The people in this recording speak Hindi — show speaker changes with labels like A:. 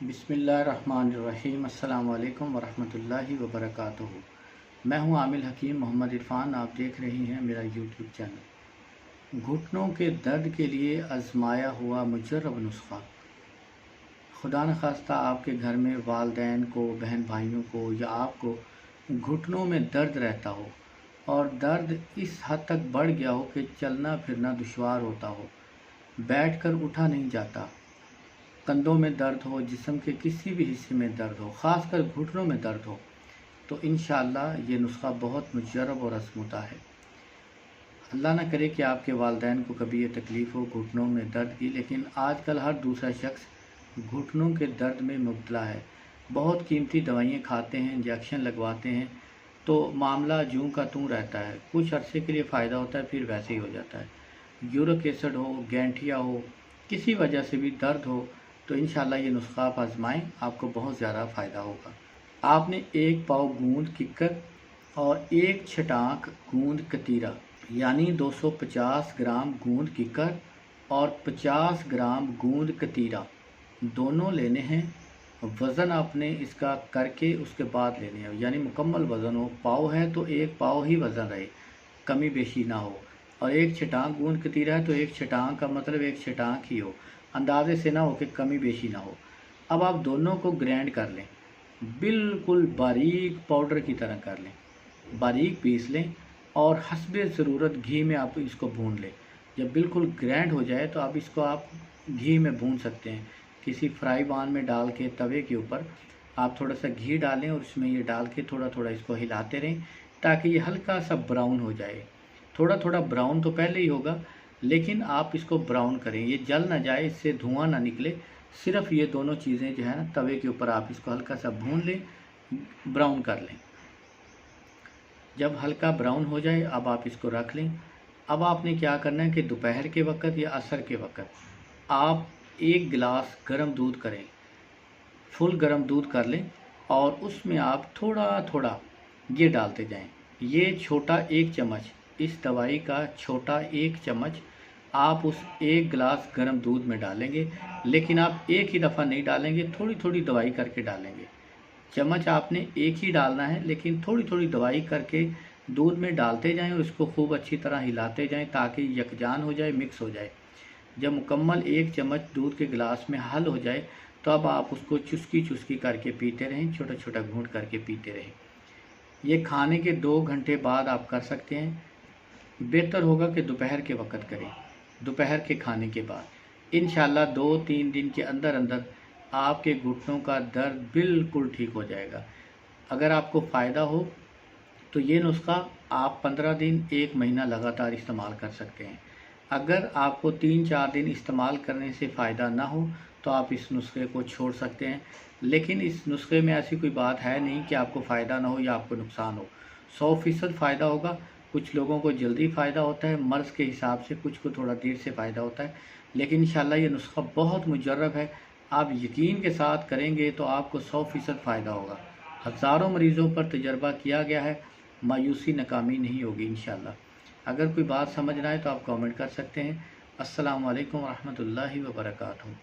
A: बिस्मिल्लाहिर्रहमानिर्रहीम। अस्सलाम वालेकुम वरहमतुल्लाहि वबरकातुहू। मैं हूं आमिल हकीम मोहम्मद इरफान। आप देख रही हैं मेरा यूट्यूब चैनल। घुटनों के दर्द के लिए आजमाया हुआ मुजर्रब नुस्खा। खुदा न खास्ता आपके घर में वालिदैन को, बहन भाइयों को या आपको घुटनों में दर्द रहता हो और दर्द इस हद तक बढ़ गया हो कि चलना फिरना दुश्वार होता हो, बैठकर उठा नहीं जाता, कंधों में दर्द हो, जिस्म के किसी भी हिस्से में दर्द हो, ख़ासकर घुटनों में दर्द हो, तो इंशाअल्लाह ये नुस्खा बहुत मुजर्रब और आज़मूदा है। अल्लाह ना करे कि आपके वालिदैन को कभी ये तकलीफ़ हो घुटनों में दर्द की, लेकिन आजकल हर दूसरा शख्स घुटनों के दर्द में मुब्तला है। बहुत कीमती दवाइयाँ खाते हैं, इंजेक्शन लगवाते हैं, तो मामला जूं का तूं रहता है। कुछ अरसे के लिए फ़ायदा होता है, फिर वैसे ही हो जाता है। यूरिक एसिड हो, गैंठिया हो, किसी वजह से भी दर्द हो, तो इंशाल्लाह ये नुस्खा आप आजमाएँ, आपको बहुत ज़्यादा फ़ायदा होगा। आपने 1 पाव गूंद किक्कर और 1 छटाक गूंद कतीरा यानी 250 ग्राम गूंद किक्कर और 50 ग्राम गूंद कतीरा दोनों लेने हैं। वज़न आपने इसका करके उसके बाद लेने हैं, यानी मुकम्मल वज़न हो। पाव है तो 1 पाव ही वज़न रहे, कमी बेशी ना हो। और 1 छटाक गूंद कतीरा है तो 1 छटाक का मतलब 1 छटाक ही हो, अंदाजे से ना हो कि कमी बेशी ना हो। अब आप दोनों को ग्राइंड कर लें, बिल्कुल बारीक पाउडर की तरह कर लें, बारीक पीस लें और हस्बे ज़रूरत घी में आप इसको भून लें। जब बिल्कुल ग्राइंड हो जाए तो अब इसको आप घी में भून सकते हैं। किसी फ्राई पैन में डाल के तवे के ऊपर आप थोड़ा सा घी डालें और उसमें ये डाल के थोड़ा थोड़ा इसको हिलाते रहें ताकि ये हल्का सा ब्राउन हो जाए। थोड़ा थोड़ा ब्राउन तो पहले ही होगा, लेकिन आप इसको ब्राउन करें, ये जल ना जाए, इससे धुआं ना निकले। सिर्फ ये दोनों चीज़ें जो है ना, तवे के ऊपर आप इसको हल्का सा भून लें, ब्राउन कर लें। जब हल्का ब्राउन हो जाए अब आप इसको रख लें। अब आपने क्या करना है कि दोपहर के वक़्त या असर के वक़्त आप 1 गिलास गर्म दूध करें, फुल गर्म दूध कर लें और उसमें आप थोड़ा थोड़ा ये डालते जाएं। ये छोटा 1 चम्मच, इस दवाई का छोटा 1 चम्मच आप उस 1 गिलास गर्म दूध में डालेंगे, लेकिन आप एक ही दफ़ा नहीं डालेंगे, थोड़ी थोड़ी दवाई करके डालेंगे। चम्मच आपने एक ही डालना है, लेकिन थोड़ी थोड़ी दवाई करके दूध में डालते जाएं और इसको खूब अच्छी तरह हिलाते जाएं ताकि यकजान हो जाए, मिक्स हो जाए। जब मुकम्मल 1 चम्मच दूध के गिलास में हल हो जाए तो अब आप उसको चुस्की चुस्की करके पीते रहें, छोटा छोटा घूंट करके पीते रहें। ये खाने के 2 घंटे बाद आप कर सकते हैं। बेहतर होगा कि दोपहर के वक़्त करें, दोपहर के खाने के बाद। इंशाल्लाह 2-3 दिन के अंदर अंदर आपके घुटनों का दर्द बिल्कुल ठीक हो जाएगा। अगर आपको फ़ायदा हो तो ये नुस्खा आप 15 दिन, 1 महीना लगातार इस्तेमाल कर सकते हैं। अगर आपको 3-4 दिन इस्तेमाल करने से फ़ायदा ना हो तो आप इस नुस्खे को छोड़ सकते हैं, लेकिन इस नुस्खे में ऐसी कोई बात है नहीं कि आपको फ़ायदा ना हो या आपको नुकसान हो। 100% फ़ायदा होगा। कुछ लोगों को जल्दी फ़ायदा होता है मर्ज़ के हिसाब से, कुछ को थोड़ा देर से फ़ायदा होता है, लेकिन इंशाल्लाह ये नुस्खा बहुत मुजर्रब है। आप यकीन के साथ करेंगे तो आपको 100% फ़ायदा होगा। हज़ारों मरीज़ों पर तजर्बा किया गया है, मायूसी नाकामी नहीं होगी इंशाल्लाह। अगर कोई बात समझ ना आए तो आप कमेंट कर सकते हैं। अस्सलामु अलैकुम वरहमतुल्लाहि वबरकातुहू।